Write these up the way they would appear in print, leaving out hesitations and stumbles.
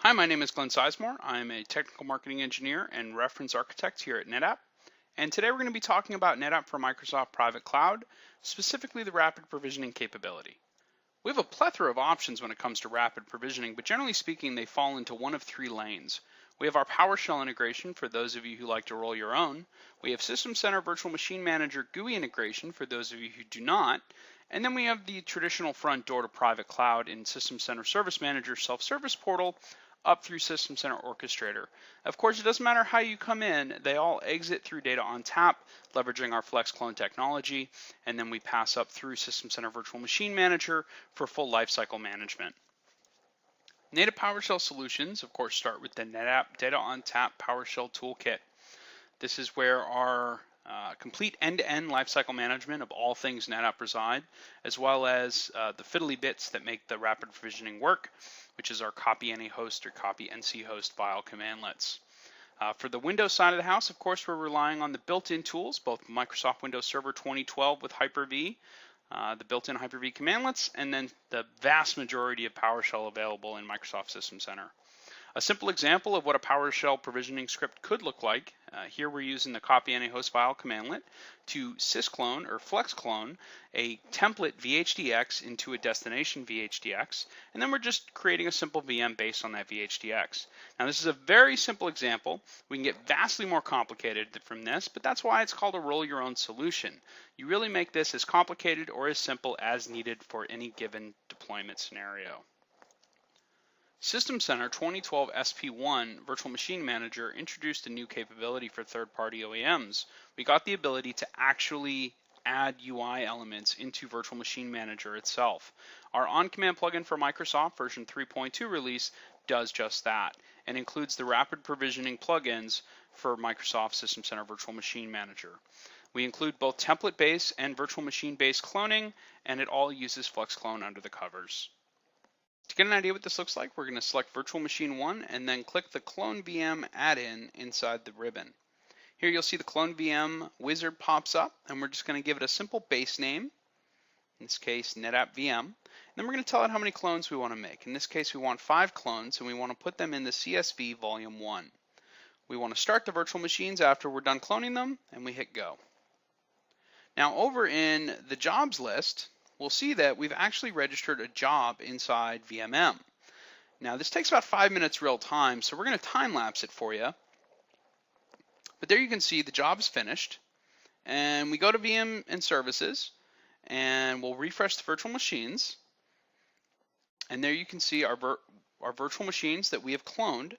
Hi, my name is Glenn Sizemore. I'm a technical marketing engineer and reference architect here at NetApp. And today we're going to be talking about NetApp for Microsoft Private Cloud, specifically the rapid provisioning capability. We have a plethora of options when it comes to rapid provisioning, but generally speaking, they fall into one of three lanes. We have our PowerShell integration for those of you who like to roll your own. We have System Center Virtual Machine Manager GUI integration for those of you who do not. And then we have the traditional front door to private cloud in System Center Service Manager self-service portal up through System Center Orchestrator. Of course, it doesn't matter how you come in, they all exit through Data on Tap, leveraging our FlexClone technology, and then we pass up through System Center Virtual Machine Manager for full lifecycle management. Native PowerShell solutions, of course, start with the NetApp Data on Tap PowerShell Toolkit. This is where our complete end-to-end lifecycle management of all things NetApp reside, as well as the fiddly bits that make the rapid provisioning work, which is our copy any host or copy NC host file commandlets. For the Windows side of the house, of course, we're relying on the built-in tools, both Microsoft Windows Server 2012 with Hyper-V, the built-in Hyper-V commandlets, and then the vast majority of PowerShell available in Microsoft System Center. A simple example of what a PowerShell provisioning script could look like, here we're using the copy any host file commandlet to sysclone or flexclone a template VHDX into a destination VHDX, and then we're just creating a simple VM based on that VHDX. Now this is a very simple example. We can get vastly more complicated from this, but that's why it's called a roll your own solution. You really make this as complicated or as simple as needed for any given deployment scenario. System Center 2012 SP1 Virtual Machine Manager introduced a new capability for third-party OEMs. We got the ability to actually add UI elements into Virtual Machine Manager itself. Our on-command plugin for Microsoft version 3.2 release does just that and includes the rapid provisioning plugins for Microsoft System Center Virtual Machine Manager. We include both template-based and virtual machine-based cloning, and it all uses FlexClone under the covers. To get an idea what this looks like, we're going to select Virtual Machine 1 and then click the Clone VM add-in inside the ribbon. Here you'll see the Clone VM wizard pops up, and we're just going to give it a simple base name, in this case NetApp VM. And then we're going to tell it how many clones we want to make. In this case we want 5 clones, and we want to put them in the CSV volume 1. We want to start the virtual machines after we're done cloning them, and we hit go. Now over in the jobs list, we'll see that we've actually registered a job inside VMM. Now this takes about 5 minutes real time, so we're going to time lapse it for you. But there you can see the job is finished, and we go to VM and services, and we'll refresh the virtual machines, and there you can see our virtual machines that we have cloned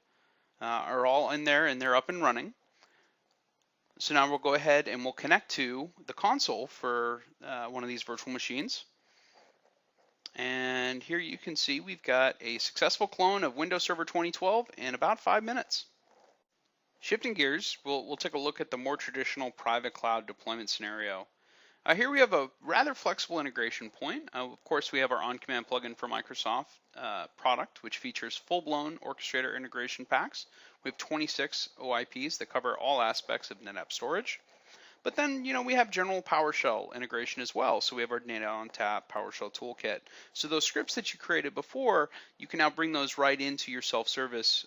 are all in there, and they're up and running. So now we'll go ahead and we'll connect to the console for one of these virtual machines. And here you can see we've got a successful clone of Windows Server 2012 in about 5 minutes. Shifting gears, we'll take a look at the more traditional private cloud deployment scenario. Here we have a rather flexible integration point. Of course, we have our on-command plugin for Microsoft product, which features full-blown orchestrator integration packs. We have 26 OIPs that cover all aspects of NetApp storage. But then, we have general PowerShell integration as well. So we have our Data on Tap PowerShell toolkit. So those scripts that you created before, you can now bring those right into your self-service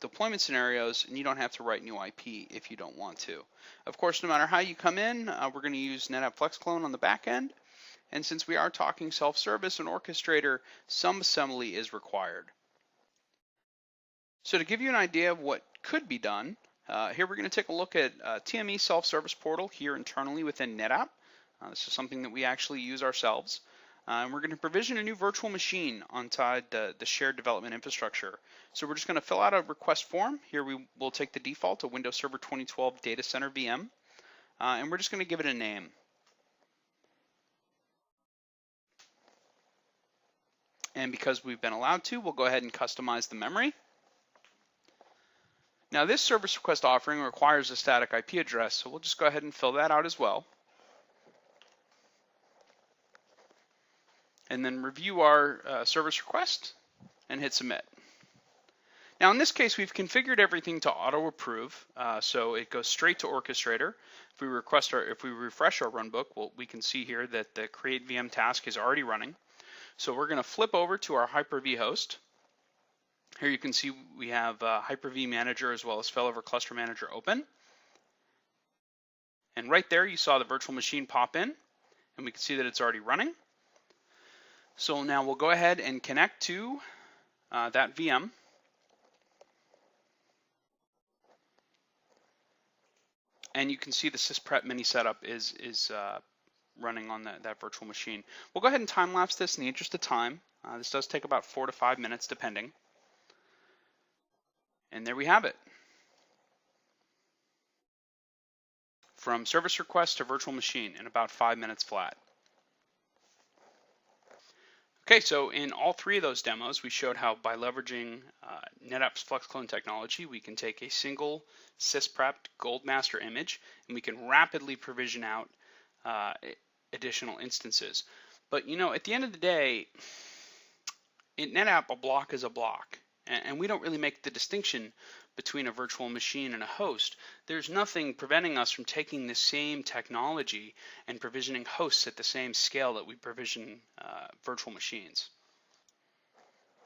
deployment scenarios, and you don't have to write new IP if you don't want to. Of course, no matter how you come in, we're going to use NetApp FlexClone on the back end. And since we are talking self-service and orchestrator, some assembly is required. So to give you an idea of what could be done, here we're going to take a look at TME self-service portal here internally within NetApp. This is something that we actually use ourselves. And we're going to provision a new virtual machine inside the shared development infrastructure. So we're just going to fill out a request form. Here we will take the default of Windows Server 2012 Data Center VM, and we're just going to give it a name. And because we've been allowed to, we'll go ahead and customize the memory. Now this service request offering requires a static IP address, so we'll just go ahead and fill that out as well. And then review our service request and hit submit. Now in this case, we've configured everything to auto approve, so it goes straight to orchestrator. If we refresh our runbook, we can see here that the create VM task is already running. So we're going to flip over to our Hyper-V host, Here you can see we have Hyper-V Manager as well as Failover Cluster Manager open. And right there you saw the virtual machine pop in, and we can see that it's already running. So now we'll go ahead and connect to that VM. And you can see the sysprep mini setup is running on that virtual machine. We'll go ahead and time lapse this in the interest of time. This does take about 4 to 5 minutes depending. And there we have it. From service request to virtual machine in about 5 minutes flat. Okay, so in all three of those demos, we showed how by leveraging NetApp's FlexClone technology, we can take a single sysprepped gold master image and we can rapidly provision out additional instances. But you know, at the end of the day, in NetApp, a block is a block. And we don't really make the distinction between a virtual machine and a host. There's nothing preventing us from taking the same technology and provisioning hosts at the same scale that we provision virtual machines.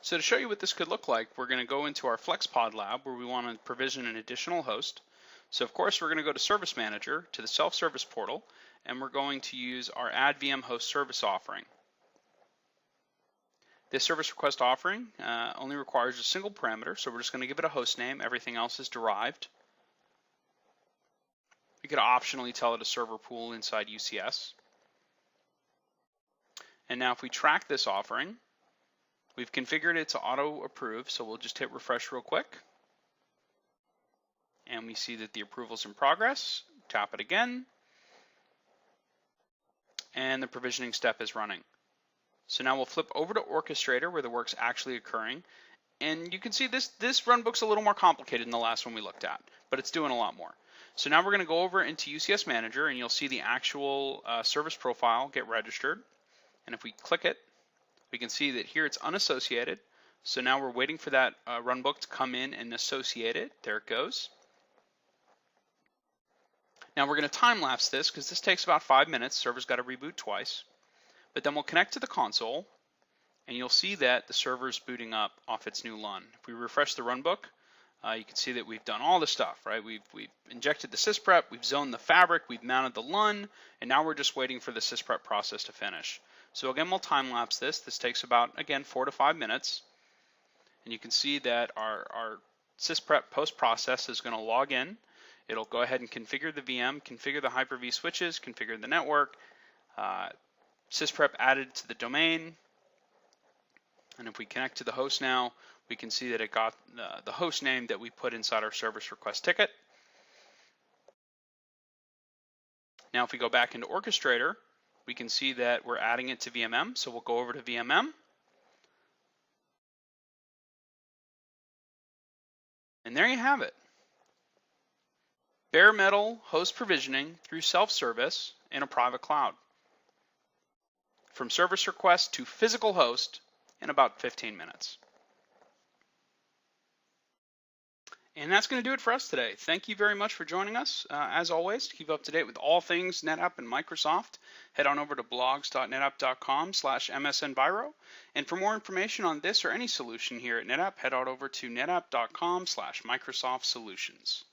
So to show you what this could look like, we're going to go into our FlexPod lab where we want to provision an additional host. So of course we're going to go to Service Manager to the self-service portal, and we're going to use our Add VM Host Service offering. This service request offering only requires a single parameter, so we're just going to give it a host name. Everything else is derived. We could optionally tell it a server pool inside UCS. And now if we track this offering, we've configured it to auto approve, so we'll just hit refresh real quick. And we see that the approval's in progress. Tap it again. And the provisioning step is running. So now we'll flip over to Orchestrator where the work's actually occurring. And you can see this runbook's a little more complicated than the last one we looked at, but it's doing a lot more. So now we're going to go over into UCS Manager and you'll see the actual service profile get registered. And if we click it, we can see that here it's unassociated. So now we're waiting for that runbook to come in and associate it. There it goes. Now we're going to time lapse this because this takes about 5 minutes. Server's got to reboot twice. But then we'll connect to the console, and you'll see that the server's booting up off its new LUN. If we refresh the runbook, you can see that we've done all the stuff, right? We've injected the sysprep, we've zoned the fabric, we've mounted the LUN, and now we're just waiting for the sysprep process to finish. So again, we'll time lapse this. This takes about, again, 4 to 5 minutes. And you can see that our sysprep post-process is going to log in. It'll go ahead and configure the VM, configure the Hyper-V switches, configure the network, sysprep added to the domain, and if we connect to the host now, we can see that it got the host name that we put inside our service request ticket. Now if we go back into Orchestrator, we can see that we're adding it to VMM, so we'll go over to VMM. And there you have it. Bare metal host provisioning through self-service in a private cloud. From service request to physical host in about 15 minutes. And that's going to do it for us today. Thank you very much for joining us. As always, to keep up to date with all things NetApp and Microsoft, head on over to blogs.netapp.com/msnviro. And for more information on this or any solution here at NetApp, head on over to netapp.com/Microsoft Solutions.